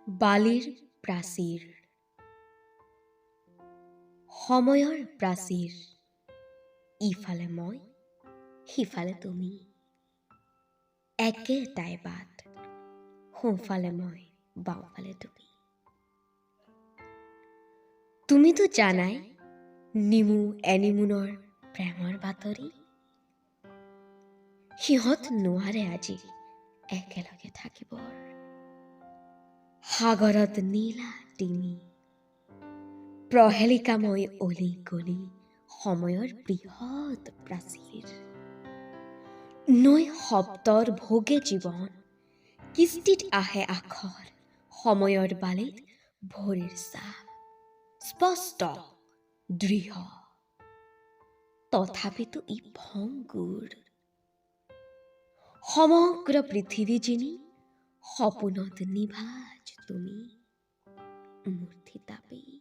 বালিৰ প্ৰাচীৰ, সময়ৰ প্ৰাচীৰ, ইফালে মই সিফালে তুমি, একেটাই বাট, সোঁফালে মই বাওঁফালে তুমি। তুমিতো জানাই নিমু এনিমুনৰ প্ৰেমৰ বাতৰি, সিহঁত নোৱাৰে আজি একেলগে থাকিবৰ। সাগৰত নীলা তিমি, প্ৰহেলিকাময় অলি গলি, সময়ৰ বৃহৎ প্ৰাচীৰ, নৈ শব্দৰ ভোগে জীৱন, কিস্তিত আহে আখৰ, সময়ৰ বালিত ভৰিৰ ছাপ, স্পষ্ট দৃঢ়, তথাপিতো ই ভংগুৰ। সমগ্ৰ পৃথিৱী যিনি সপোনত নিভাজ তুমি, মূৰ্তি তাপি।